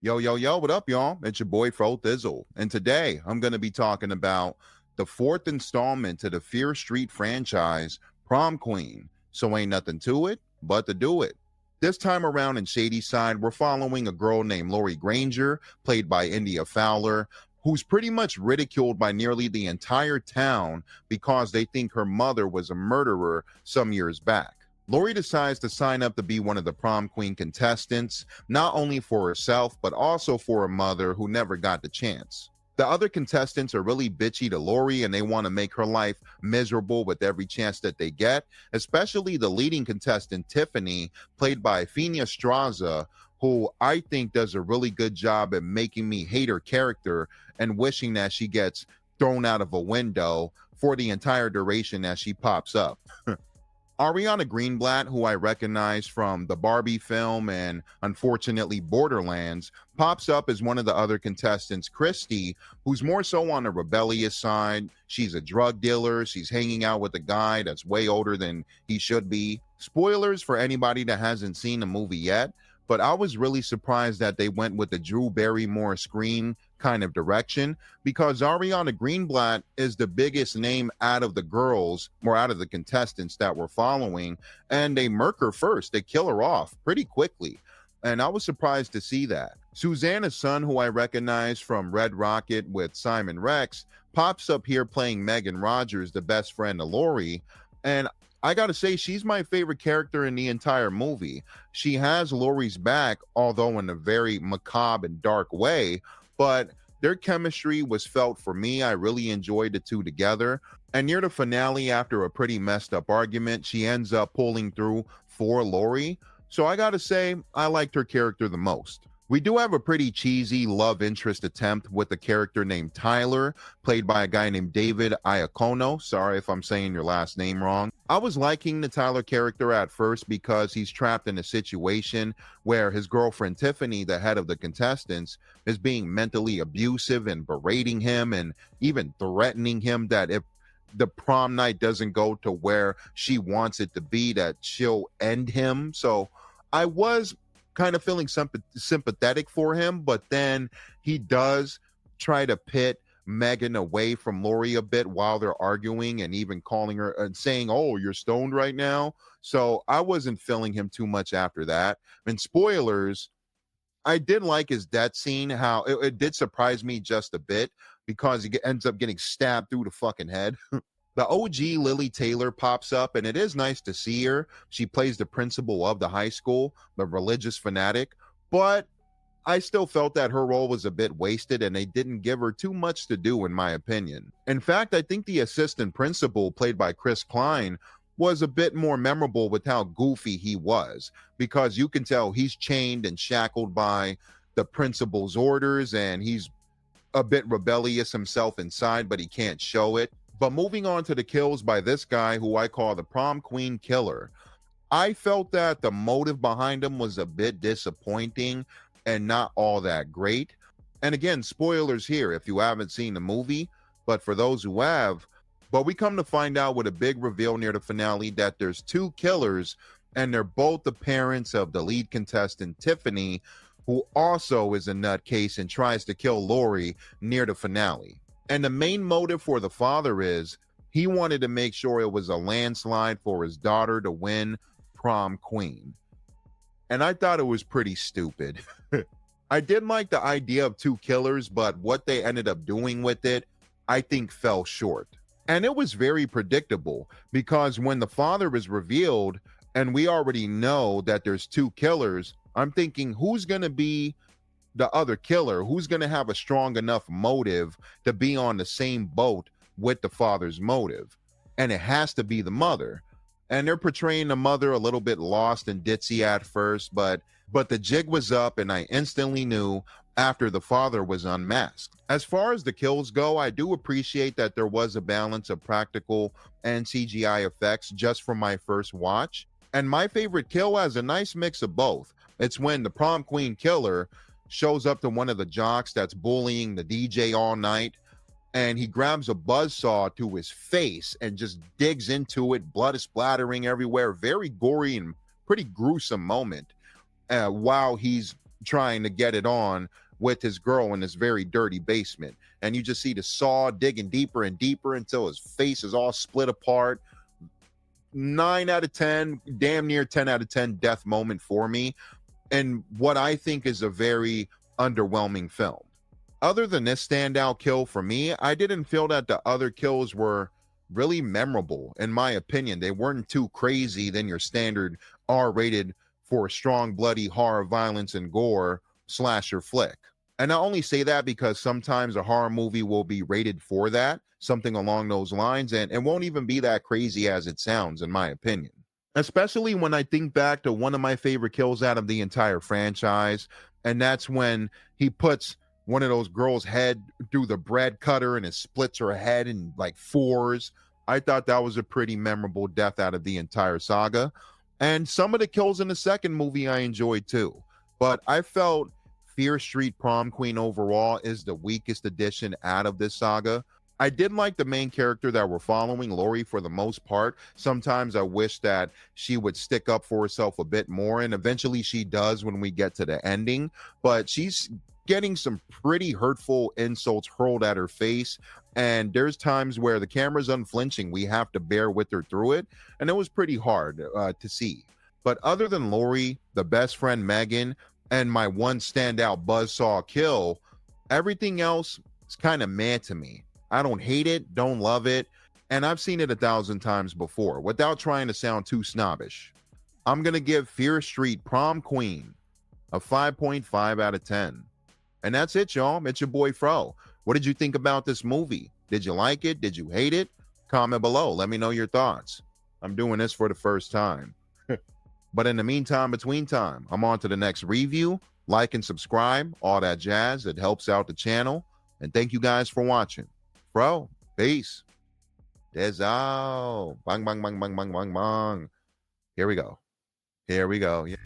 Yo, what up, y'all? It's your boy Fro Thizzle, and today I'm going to be talking about the fourth installment to the Fear Street franchise, Prom Queen. So ain't nothing to it but to do it. This time around in Shadyside, we're following a girl named Lori Granger, played by India Fowler, who's pretty much ridiculed by nearly the entire town because they think her mother was a murderer some years back. Lori decides to sign up to be one of the prom queen contestants, not only for herself, but also for her mother who never got the chance. The other contestants are really bitchy to Lori and they want to make her life miserable with every chance that they get, especially the leading contestant, Tiffany, played by Fina Straza, who I think does a really good job at making me hate her character and wishing that she gets thrown out of a window for the entire duration that she pops up. Ariana Greenblatt, who I recognize from the Barbie film and unfortunately Borderlands, pops up as one of the other contestants, Christy, who's more so on the rebellious side. She's a drug dealer. She's hanging out with a guy that's way older than he should be. Spoilers for anybody that hasn't seen the movie yet, but I was really surprised that they went with the Drew Barrymore Scream kind of direction, because Ariana Greenblatt is the biggest name out of the girls, or out of the contestants that we're following, and they murk her first. They kill her off pretty quickly, and I was surprised to see that. Suzanna's son, who I recognize from Red Rocket with Simon Rex, pops up here playing Megan Rogers, the best friend of Lori, and I gotta say, she's my favorite character in the entire movie. She has Lori's back, although in a very macabre and dark way, but their chemistry was felt for me. I really enjoyed the two together. And near the finale, after a pretty messed up argument, she ends up pulling through for Lori. So I gotta say, I liked her character the most. We do have a pretty cheesy love interest attempt with a character named Tyler, played by a guy named David Iacono. Sorry if I'm saying your last name wrong. I was liking the Tyler character at first because he's trapped in a situation where his girlfriend Tiffany, the head of the contestants, is being mentally abusive and berating him and even threatening him that if the prom night doesn't go to where she wants it to be, that she'll end him. So I was kind of feeling sympathetic for him, but then he does try to pit Megan away from Lori a bit while they're arguing, and even calling her and saying, "Oh, you're stoned right now." So I wasn't feeling him too much after that. And spoilers, I did like his death scene, how it did surprise me just a bit because he ends up getting stabbed through the fucking head. The OG Lili Taylor pops up, and it is nice to see her. She plays the principal of the high school, the religious fanatic, but I still felt that her role was a bit wasted and they didn't give her too much to do, in my opinion. In fact, I think the assistant principal, played by Chris Klein, was a bit more memorable with how goofy he was, because you can tell he's chained and shackled by the principal's orders, and he's a bit rebellious himself inside, but he can't show it. But moving on to the kills by this guy, who I call the Prom Queen Killer, I felt that the motive behind him was a bit disappointing and not all that great. And again, spoilers here if you haven't seen the movie, but for those who have, but we come to find out with a big reveal near the finale that there's two killers, and they're both the parents of the lead contestant, Tiffany, who also is a nutcase and tries to kill Lori near the finale. And the main motive for the father is he wanted to make sure it was a landslide for his daughter to win prom queen. And I thought it was pretty stupid. I did like the idea of two killers, but what they ended up doing with it, I think fell short. And it was very predictable, because when the father is revealed and we already know that there's two killers, I'm thinking, who's going to be the other killer? Who's going to have a strong enough motive to be on the same boat with the father's motive? And it has to be the mother. And they're portraying the mother a little bit lost and ditzy at first, but the jig was up, and I instantly knew after the father was unmasked. As far as the kills go, I do appreciate that there was a balance of practical and CGI effects just from my first watch. And my favorite kill has a nice mix of both. It's when the prom queen killer shows up to one of the jocks that's bullying the DJ all night, and he grabs a buzzsaw to his face and just digs into it. Blood is splattering everywhere. Very gory and pretty gruesome moment while he's trying to get it on with his girl in this very dirty basement. And you just see the saw digging deeper and deeper until his face is all split apart. 9 out of 10, damn near 10 out of 10 death moment for me. And what I think is a very underwhelming film. Other than this standout kill for me, I didn't feel that the other kills were really memorable, in my opinion. They weren't too crazy than your standard R-rated for strong, bloody horror, violence, and gore slasher flick. And I only say that because sometimes a horror movie will be rated for that, something along those lines, and it won't even be that crazy as it sounds, in my opinion. Especially when I think back to one of my favorite kills out of the entire franchise, and that's when he puts one of those girls' head through the bread cutter and it splits her head in like fours. I thought that was a pretty memorable death out of the entire saga. And some of the kills in the second movie I enjoyed too. But I felt Fear Street Prom Queen overall is the weakest addition out of this saga. I did like the main character that we're following, Lori, for the most part. Sometimes I wish that she would stick up for herself a bit more, and eventually she does when we get to the ending. But she's getting some pretty hurtful insults hurled at her face, and there's times where the camera's unflinching. We have to bear with her through it, and it was pretty hard to see. But other than Lori, the best friend Megan, and my one standout buzzsaw kill, everything else is kind of meh to me. I don't hate it, don't love it, and I've seen it 1,000 times before without trying to sound too snobbish. I'm going to give Fear Street Prom Queen a 5.5 out of 10. And that's it, y'all. It's your boy Fro. What did you think about this movie? Did you like it? Did you hate it? Comment below. Let me know your thoughts. I'm doing this for the first time. But in the meantime, between time, I'm on to the next review. Like and subscribe, all that jazz. It helps out the channel. And thank you guys for watching. Bro, peace. There's all. Bang, bang, bang, bang, bang, bang, bang. Here we go. Here we go. Yeah.